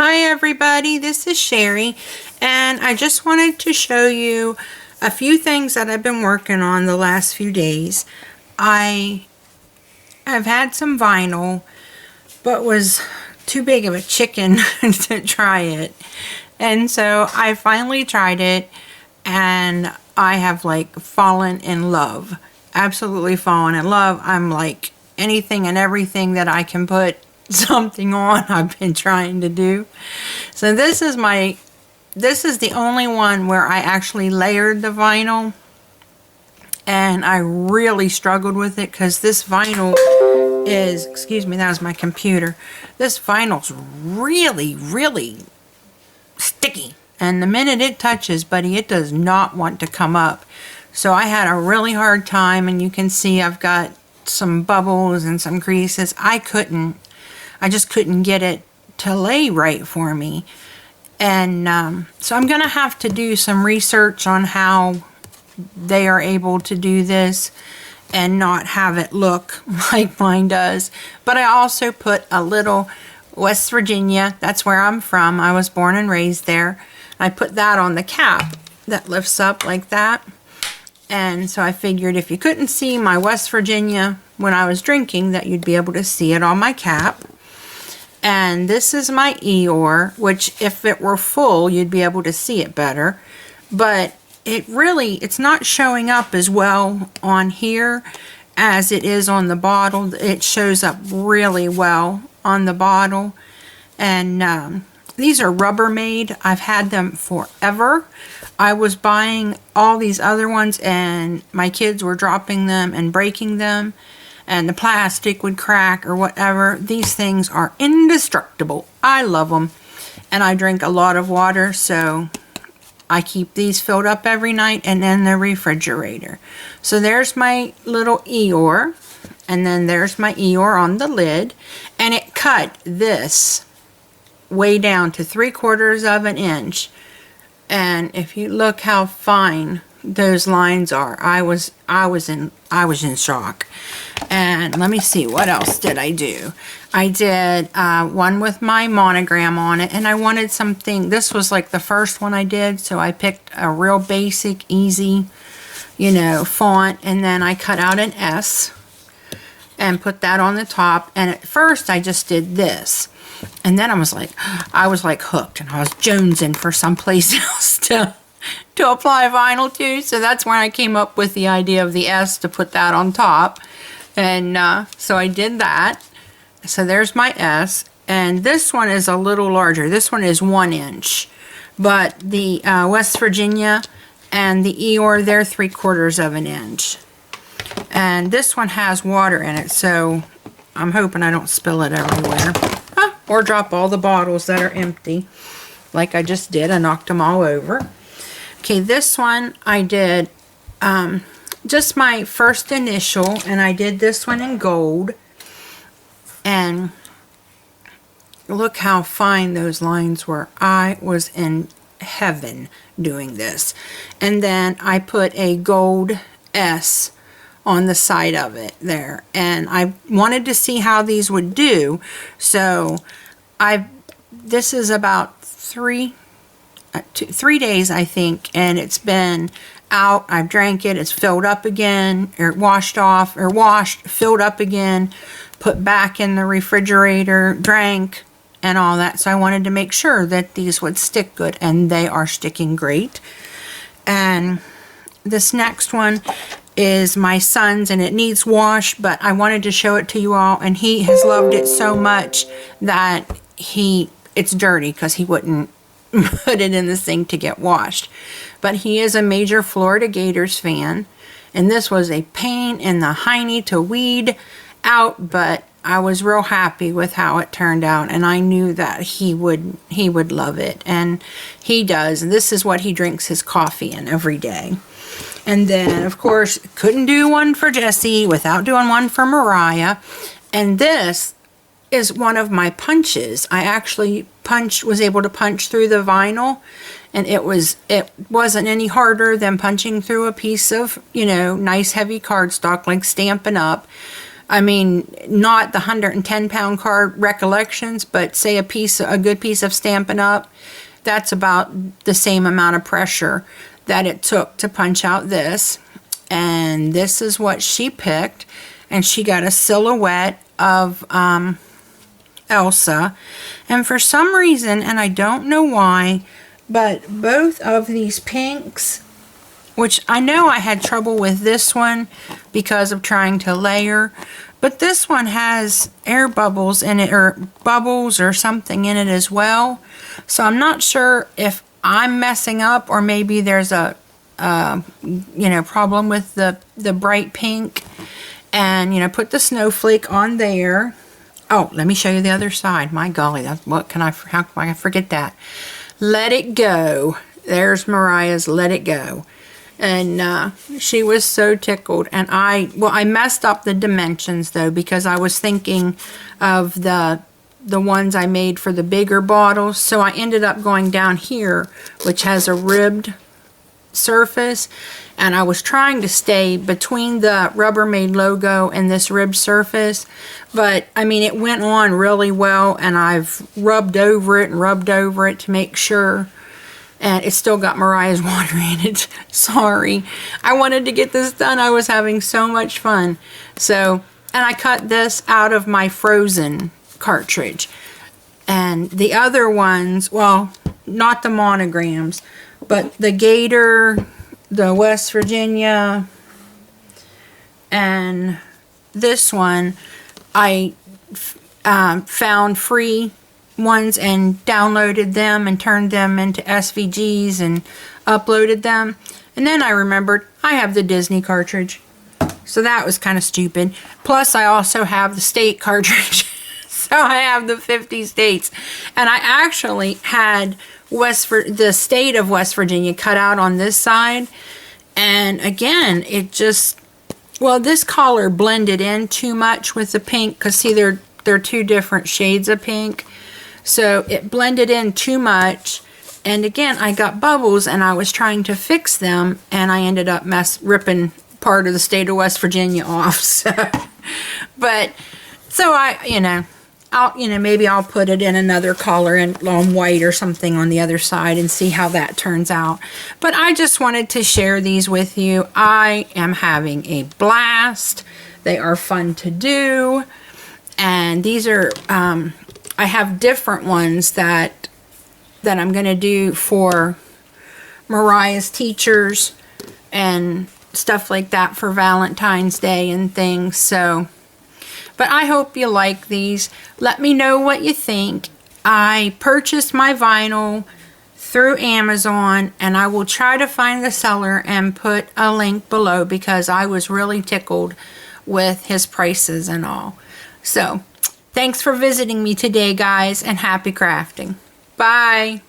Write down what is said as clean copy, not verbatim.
Hi everybody, this is Sherry, and I just wanted to show you a few things that I've been working on the last few days. I've had some vinyl, but was too big of a chicken to try it. And so I finally tried it, and I have like fallen in love. Absolutely fallen in love. I'm like anything and everything that I can put something on, I've been trying to do. So this is the only one where I actually layered the vinyl, and I really struggled with it because this vinyl is, excuse me, that was my computer. This vinyl's really sticky, and the minute it touches, buddy, it does not want to come up. So I had a really hard time, and you can see I've got some bubbles and some creases. I just couldn't get it to lay right for me. And so I'm going to have to do some research on how they are able to do this and not have it look like mine does. But I also put a little West Virginia, that's where I'm from. I was born and raised there. I put that on the cap that lifts up like that. And so I figured if you couldn't see my West Virginia when I was drinking, that you'd be able to see it on my cap. And this is my Eeyore, which if it were full, you'd be able to see it better. But it's not showing up as well on here as it is on the bottle. It shows up really well on the bottle. And these are Rubbermaid. I've had them forever. I was buying all these other ones, and my kids were dropping them and breaking them, and the plastic would crack or whatever. These things are indestructible. I love them, and I drink a lot of water, so I keep these filled up every night and in the refrigerator. So there's my little Eeyore, and then there's my Eeyore on the lid, and it cut this way down to 3/4 of an inch. And if you look how fine those lines are, I was in shock. And let me see, what else did I do? I did one with my monogram on it, and I wanted something. This was like the first one I did, so I picked a real basic, easy, font, and then I cut out an S and put that on the top. And at first I just did this, and then I was like hooked, and I was jonesing for someplace else to apply vinyl to. So that's when I came up with the idea of the S, to put that on top. And so I did that. So there's my S, and this one is a little larger. This one is 1 inch, but the West Virginia and the Eeyore, they're 3/4 of an inch. And this one has water in it, so I'm hoping I don't spill it everywhere. Or drop all the bottles that are empty, like I just did. I knocked them all over. Okay, this one I did just my first initial, and I did this one in gold. And look how fine those lines were. I was in heaven doing this. And then I put a gold S on the side of it there, and I wanted to see how these would do. So this is about 3 days, I think, and it's been out. I've drank it, it's filled up again, or washed, filled up again, put back in the refrigerator, drank, and all that. So I wanted to make sure that these would stick good, and they are sticking great. And this next one is my son's, and it needs wash, but I wanted to show it to you all, and he has loved it so much that it's dirty because he wouldn't put it in the sink to get washed. But he is a major Florida Gators fan, and this was a pain in the hiney to weed out, but I was real happy with how it turned out, and I knew that he would love it, and he does. This is what he drinks his coffee in every day. And then, of course, couldn't do one for Jesse without doing one for Mariah. And this is one of my punches. I actually was able to punch through the vinyl, and it wasn't any harder than punching through a piece of, nice heavy cardstock, like Stampin' Up. I mean, not the 110-pound card Recollections, but say a good piece of Stampin' Up, that's about the same amount of pressure that it took to punch out this. And this is what she picked, and she got a silhouette of Elsa. And for some reason, and I don't know why, but both of these pinks, which I know I had trouble with this one because of trying to layer, but this one has air bubbles in it, or bubbles or something in it as well. So I'm not sure if I'm messing up, or maybe there's a problem with the bright pink. And put the snowflake on there. Oh, let me show you the other side. My golly, how can I forget that? Let It Go. There's Mariah's Let It Go. And she was so tickled. And I messed up the dimensions though, because I was thinking of the ones I made for the bigger bottles. So I ended up going down here, which has a ribbed surface, and I was trying to stay between the Rubbermaid logo and this ribbed surface, but I mean, it went on really well, and I've rubbed over it to make sure. And it's still got Mariah's water in it. Sorry. I wanted to get this done. I was having so much fun. So, and I cut this out of my Frozen cartridge. And the other ones, well, not the monograms, but the Gator, the West Virginia, and this one, I found free ones and downloaded them and turned them into SVGs and uploaded them. And then I remembered I have the Disney cartridge, so that was kind of stupid. Plus I also have the state cartridge. So I have the 50 states, and I actually had the state of West Virginia cut out on this side. And again, it just, well, this color blended in too much with the pink, because see, they're two different shades of pink. So it blended in too much, and again, I got bubbles, and I was trying to fix them, and I ended up ripping part of the state of West Virginia off. So, but so maybe I'll put it in another color and on white or something on the other side and see how that turns out. But I just wanted to share these with you. I am having a blast. They are fun to do, and these are I have different ones that I'm going to do for Mariah's teachers and stuff like that for Valentine's Day and things. So, but I hope you like these. Let me know what you think. I purchased my vinyl through Amazon, and I will try to find the seller and put a link below, because I was really tickled with his prices and all. So, thanks for visiting me today, guys, and happy crafting. Bye.